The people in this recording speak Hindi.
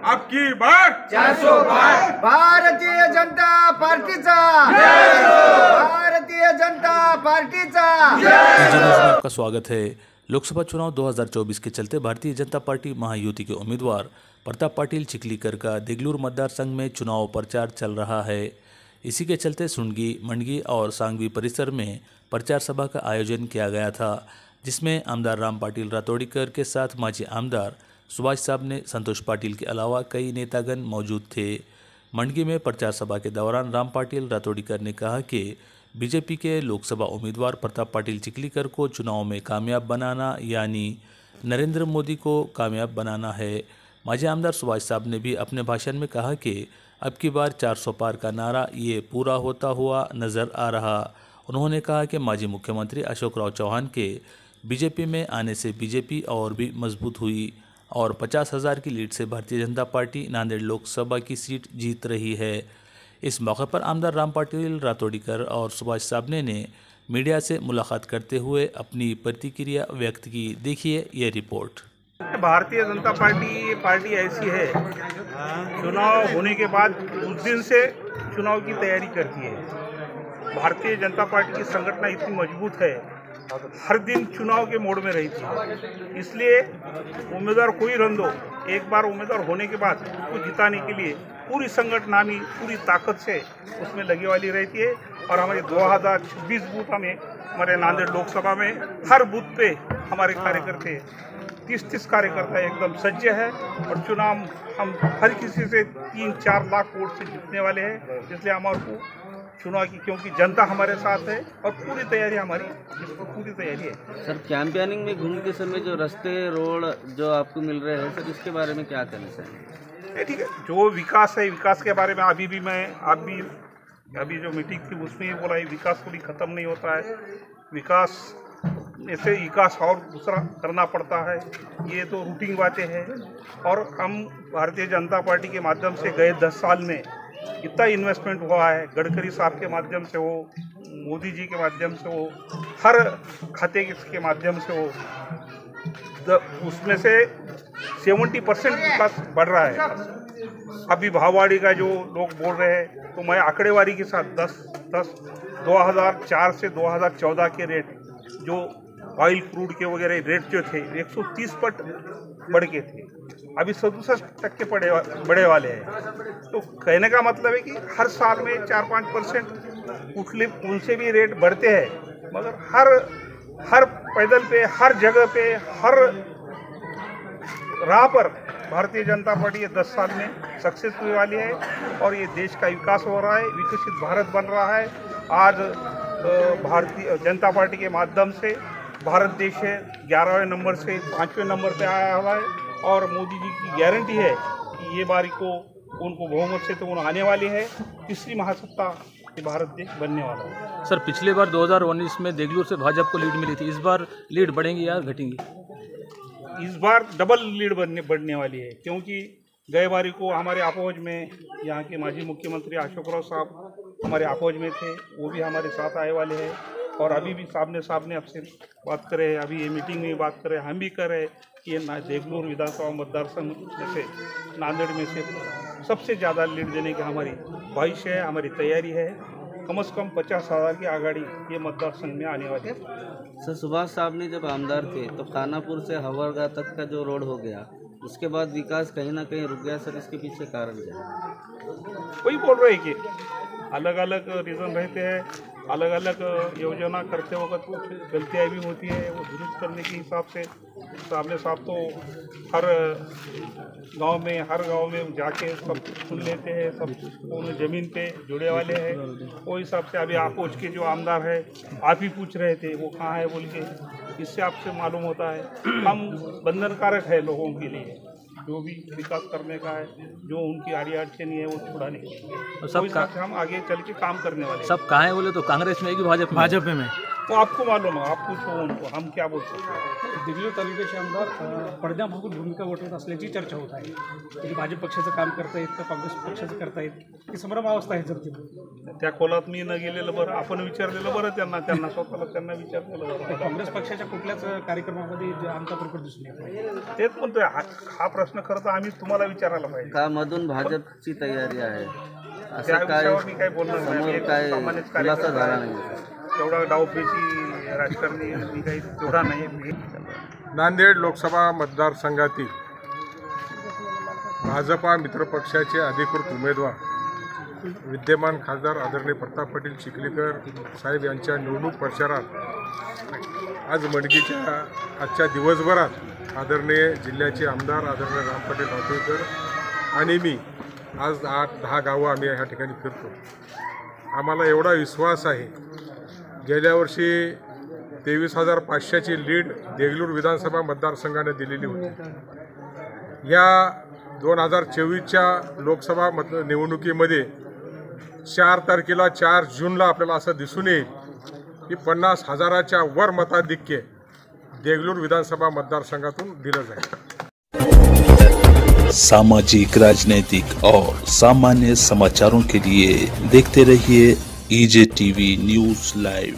अब की बार 400 पार भारतीय जनता पार्टीचा भारतीय जनता पार्टीचा आपका स्वागत है। लोकसभा चुनाव 2024 के चलते भारतीय जनता पार्टी महायुति के उम्मीदवार प्रताप पाटिल चिखलीकर का देगलूर मतदार संघ में चुनाव प्रचार चल रहा है। इसी के चलते सुंडगी, मंडगी और सांगवी परिसर में प्रचार सभा का आयोजन किया गया था, जिसमें आमदार राम पाटिल रातोड़ीकर के साथ माजी आमदार सुभाष साहब ने संतोष पाटिल के अलावा कई नेतागण मौजूद थे। मंडगी में प्रचार सभा के दौरान राम पाटिल रातोड़ीकर ने कहा कि बीजेपी के लोकसभा उम्मीदवार प्रताप पाटिल चिखलीकर को चुनाव में कामयाब बनाना यानी नरेंद्र मोदी को कामयाब बनाना है। माजी आमदार सुभाष साहब ने भी अपने भाषण में कहा कि अब की बार 400 पार का नारा ये पूरा होता हुआ नज़र आ रहा। उन्होंने कहा कि माजी मुख्यमंत्री अशोक राव चौहान के बीजेपी में आने से बीजेपी और भी मजबूत हुई और 50,000 की लीड से भारतीय जनता पार्टी नांदेड़ लोकसभा की सीट जीत रही है। इस मौके पर आमदार राम पाटिल रातोड़ीकर और सुभाष साहब ने मीडिया से मुलाकात करते हुए अपनी प्रतिक्रिया व्यक्त की। देखिए ये रिपोर्ट। भारतीय जनता पार्टी ऐसी है, चुनाव होने के बाद उस दिन से चुनाव की तैयारी करती है। भारतीय जनता पार्टी की संगठन इतनी मजबूत है, हर दिन चुनाव के मोड में रहती है। इसलिए उम्मीदवार कोई रन दो, एक बार उम्मीदवार होने के बाद उसको जिताने के लिए पूरी संगठनानी पूरी ताकत से उसमें लगी वाली रहती है। और हमारे 2026 बूथ हमारे नांदेड़ लोकसभा में हर बूथ पे हमारे कार्यकर्ते 30 कार्यकर्ता एकदम सज्ज है और चुनाव हम हर किसी से 3-4 लाख वोट से जीतने वाले हैं। इसलिए हमारे को चुनाव की, क्योंकि जनता हमारे साथ है और पूरी तैयारी हमारी पूरी तैयारी है। सर, कैंपेनिंग में घूमते समय जो रास्ते रोड जो आपको मिल रहे हैं, सर इसके बारे में क्या कहना चाहिए? ठीक है, जो विकास है, विकास के बारे में अभी जो मीटिंग थी उसमें ये बोला है, विकास कभी खत्म नहीं होता है, विकास ऐसे विकास और दूसरा करना पड़ता है। ये तो रूटीन बातें हैं। और हम भारतीय जनता पार्टी के माध्यम से गए 10 साल में इतना इन्वेस्टमेंट हुआ है, गडकरी साहब के माध्यम से हो, मोदी जी के माध्यम से हो, हर खाते के माध्यम से हो, उसमें से 70% विकास बढ़ रहा है। अभी भाववाड़ी का जो लोग बोल रहे हैं, तो मैं आंकड़ेवारी के साथ 2004 से 2014 के रेट जो ऑयल क्रूड के वगैरह रेट जो थे 130 पट बढ़ के थे, अभी 67% बढ़े वाले हैं। तो कहने का मतलब है कि हर साल में 4-5% उनसे भी रेट बढ़ते हैं, मगर हर पैदल पे, हर जगह पे, हर राह पर भारतीय जनता पार्टी ये 10 साल में सक्सेस हुई वाली है और ये देश का विकास हो रहा है, विकसित भारत बन रहा है। आज भारतीय जनता पार्टी के माध्यम से भारत देश है 11वें नंबर से 5वें नंबर पे आया हुआ है और मोदी जी की गारंटी है कि ये बारी को उनको बहुमत से तो उन्हें आने वाली है, तीसरी महासत्ता भारत देश बनने वाला है। सर, पिछली बार 2019 में देगलूर से भाजपा को लीड मिली थी, इस बार लीड बढ़ेंगी या घटेंगी? इस बार डबल लीड बढ़ने वाली है, क्योंकि गए बारी को हमारे अपोज में यहाँ के माजी मुख्यमंत्री अशोक राव साहब हमारे अपोज में थे, वो भी हमारे साथ आए वाले हैं। और अभी भी सामने आपसे बात करें, अभी ये मीटिंग में बात करें, हम भी करें कि ये देगलूर विधानसभा मतदार संघ में से नांदेड़ में से सबसे ज़्यादा लीड देने की हमारी ख्वाहिश है, हमारी तैयारी है। कम से कम 50,000 की आगाड़ी ये मतदार संघ में आने वाली है। सर, सुभाष साहब ने जब आमदार थे तो खानापुर से हवरगा तक का जो रोड हो गया, उसके बाद विकास कहीं ना कहीं रुक गया। सर, इसके पीछे कारण क्या है? वही बोल रहे हैं कि अलग अलग रीज़न रहते हैं, अलग अलग योजना करते वक्त कुछ गलतियाँ भी होती है, वो दुरुस्त करने के हिसाब से साहब तो हर गांव में जाके सब सुन लेते हैं, सब ज़मीन पे जुड़े वाले हैं। वो हिसाब से अभी आपोज के जो आमदार है, आप ही पूछ रहे थे वो कहाँ है बोल के, इससे आपसे मालूम होता है हम बंधनकारक है लोगों के लिए, जो भी विकास करने का है, जो उनकी अड़चन है वो छुड़ाने की, तो सब हम आगे चल के काम करने वाले। सब कहाँ है बोले तो कांग्रेस में है कि भाजपा में? वो आपको मालूम है, आप पूछो उनको, हम क्या बोल सकते हैं। देगलूर तालुक्याचे आमदार पडद्यामागून भूमिका वठवत असल्याची चर्चा होत आहे. ते भाजप पक्षाचं काम करतायत का काँग्रेस पक्षाचं करतायत, ही संभ्रम अवस्था आहे. जर त्या खोलात मी न गेलेलं बरं, आपण विचारलेलं बरं त्यांना स्वतःला त्यांना विचारलेलं बरं. काँग्रेस पक्षाच्या कुठल्याच कार्यक्रमामध्ये जे आमचा प्रकट दिसून येत नाही. तेच म्हणतोय, हा प्रश्न खरं तर आम्ही तुम्हाला विचारायला पाहिजे. का मधून भाजपची तयारी आहे त्या असं काय विषयावर मी काही बोलणार नाही. समोर एक काय सामान्य खुलासा झाला कार्यकर्ता नाही. तेवढा डावपेची राजकारणी मी काही तेवढा नाही. नांदेड लोकसभा मतदारसंघातील भाजपा मित्रपक्षाचे अधिकृत उमेदवार विद्यमान खासदार आदरणीय प्रताप पाटील चिखलीकर साहेब यांच्या निवडणूक प्रचारात आज मडकीच्या आजच्या दिवसभरात आदरणीय जिल्ह्याचे आमदार आदरणीय राम पाटील राठोडकर आणि मी आज 8-10 गावं आम्ही ह्या ठिकाणी फिरतो. आम्हाला एवढा विश्वास आहे, गेल्या वर्षी 23,500ची लीड देगलूर विधानसभा मतदारसंघाने दिलेली होती. या 2024च्या लोकसभा निवडणुकीमध्ये 4 तारखेला 4 जूनला आपल्याला असं दिसून येईल की 50,000च्या वर मताधिक्य देगलूर विधानसभा मतदारसंघातून दिलं जाईल. सामाजिक, राजनीतिक और सामान्य समाचारों के लिए देखते रहिए EJ TV न्यूज़ लाइव.